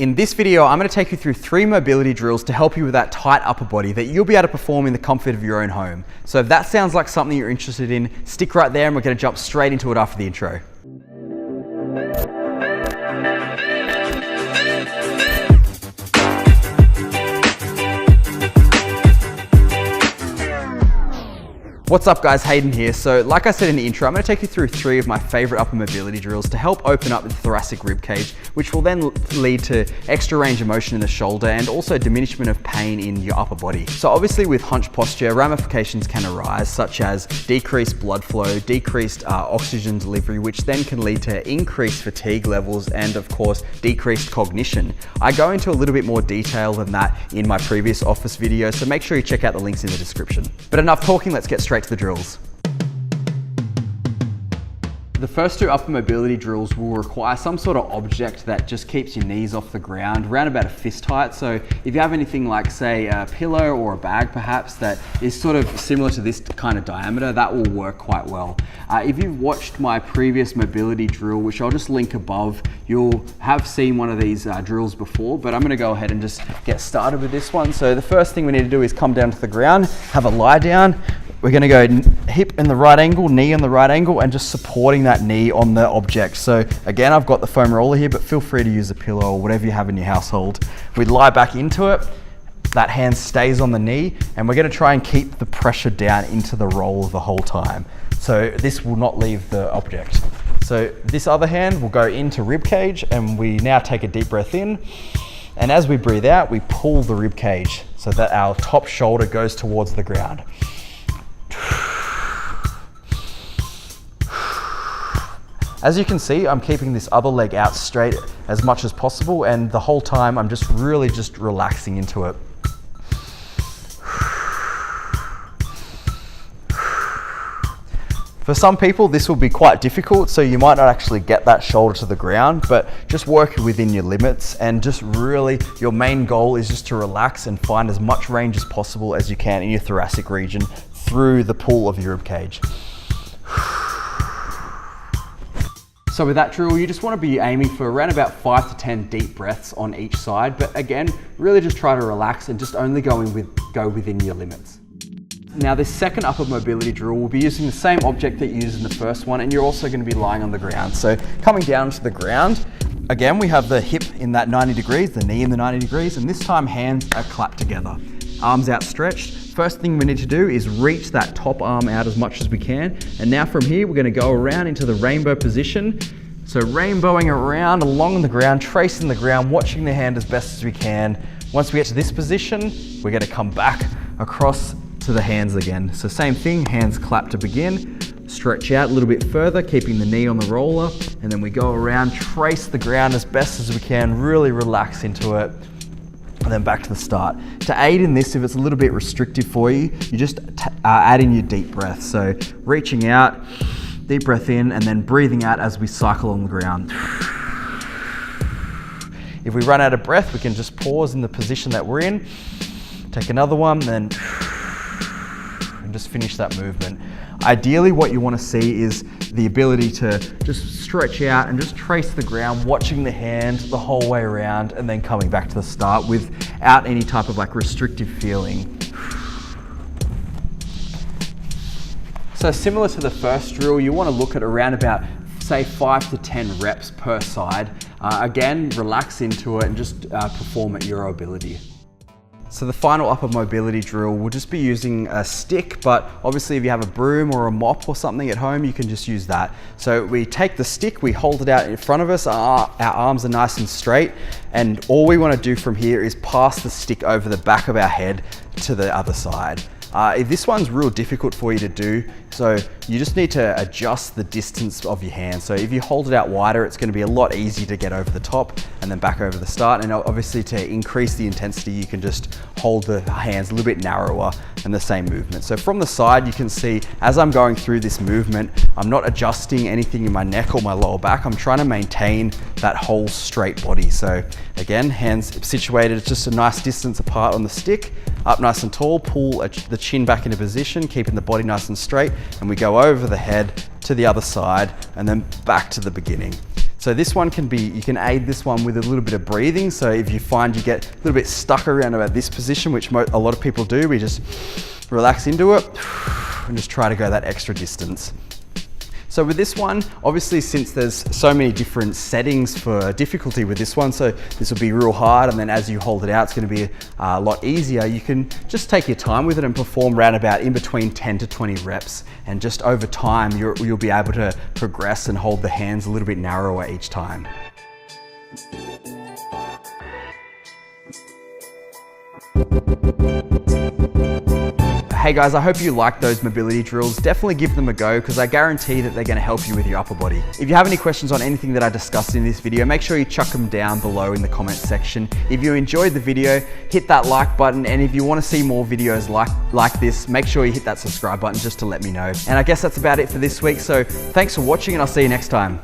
In this video, I'm going to take you through 3 mobility drills to help you with that tight upper body that you'll be able to perform in the comfort of your own home. So if that sounds like something you're interested in, stick right there and we're going to jump straight into it after the intro. What's up guys, Hayden here. So like I said in the intro, I'm going to take you through 3 of my favorite upper mobility drills to help open up the thoracic rib cage, which will then lead to extra range of motion in the shoulder and also diminishment of pain in your upper body. So obviously with hunch posture, ramifications can arise such as decreased blood flow, decreased oxygen delivery, which then can lead to increased fatigue levels and of course decreased cognition. I go into a little bit more detail than that in my previous office video, so make sure you check out the links in the description. But enough talking, let's get straight to the drills. The first 2 upper mobility drills will require some sort of object that just keeps your knees off the ground, around about a fist height. So if you have anything like say a pillow or a bag perhaps that is sort of similar to this kind of diameter, that will work quite well. If you've watched my previous mobility drill, which I'll just link above, you'll have seen one of these drills before, but I'm going to go ahead and just get started with this one. So the first thing we need to do is come down to the ground, have a lie down. We're going to go hip in the right angle, knee in the right angle, and just supporting that knee on the object. So again, I've got the foam roller here, but feel free to use a pillow or whatever you have in your household. We lie back into it, that hand stays on the knee, and we're going to try and keep the pressure down into the roller the whole time. So this will not leave the object. So this other hand will go into rib cage, and we now take a deep breath in. And as we breathe out, we pull the rib cage so that our top shoulder goes towards the ground. As you can see, I'm keeping this other leg out straight as much as possible, and the whole time I'm just really relaxing into it. For some people, this will be quite difficult, so you might not actually get that shoulder to the ground, but just work within your limits, and just really, your main goal is just to relax and find as much range as possible as you can in your thoracic region through the pull of your rib cage. So with that drill, you just want to be aiming for around about 5 to 10 deep breaths on each side, but again, really just try to relax and just only go within your limits. Now this second upper mobility drill will be using the same object that you used in the first one, and you're also going to be lying on the ground. So coming down to the ground, again we have the hip in that 90 degrees, the knee in the 90 degrees, and this time hands are clapped together. Arms outstretched. First thing we need to do is reach that top arm out as much as we can. And now from here, we're going to go around into the rainbow position. So rainbowing around along the ground, tracing the ground, watching the hand as best as we can. Once we get to this position, we're going to come back across to the hands again. So same thing, hands clap to begin. Stretch out a little bit further, keeping the knee on the roller. And then we go around, trace the ground as best as we can, really relax into it. And then back to the start. To aid in this, if it's a little bit restrictive for you, you just add in your deep breath. So reaching out, deep breath in, and then breathing out as we cycle on the ground. If we run out of breath, we can just pause in the position that we're in, take another one, and just finish that movement. Ideally, what you want to see is the ability to just stretch out and just trace the ground, watching the hand the whole way around, and then coming back to the start without any type of like restrictive feeling. So similar to the first drill, you want to look at around about say 5 to 10 reps per side. Again, relax into it and just perform at your ability. So the final upper mobility drill will just be using a stick, but obviously if you have a broom or a mop or something at home, you can just use that. So we take the stick, we hold it out in front of us, our arms are nice and straight, and all we want to do from here is pass the stick over the back of our head to the other side. If this one's real difficult for you to do, so you just need to adjust the distance of your hand. So if you hold it out wider, it's going to be a lot easier to get over the top and then back over the start. And obviously to increase the intensity, you can just hold the hands a little bit narrower and the same movement. So from the side, you can see as I'm going through this movement, I'm not adjusting anything in my neck or my lower back. I'm trying to maintain that whole straight body. So again, hands situated just a nice distance apart on the stick, up nice and tall, pull the chin back into position, keeping the body nice and straight, and we go over the head to the other side and then back to the beginning. So this one you can aid this one with a little bit of breathing. So if you find you get a little bit stuck around about this position, which a lot of people do, we just relax into it and just try to go that extra distance. So with this one, obviously since there's so many different settings for difficulty with this one, so this will be real hard, and then as you hold it out, it's going to be a lot easier. You can just take your time with it and perform round about in between 10 to 20 reps. And just over time, you'll be able to progress and hold the hands a little bit narrower each time. Hey guys, I hope you liked those mobility drills. Definitely give them a go because I guarantee that they're going to help you with your upper body. If you have any questions on anything that I discussed in this video, make sure you chuck them down below in the comment section. If you enjoyed the video, hit that like button, and if you want to see more videos like this, make sure you hit that subscribe button just to let me know. And I guess that's about it for this week, so thanks for watching and I'll see you next time.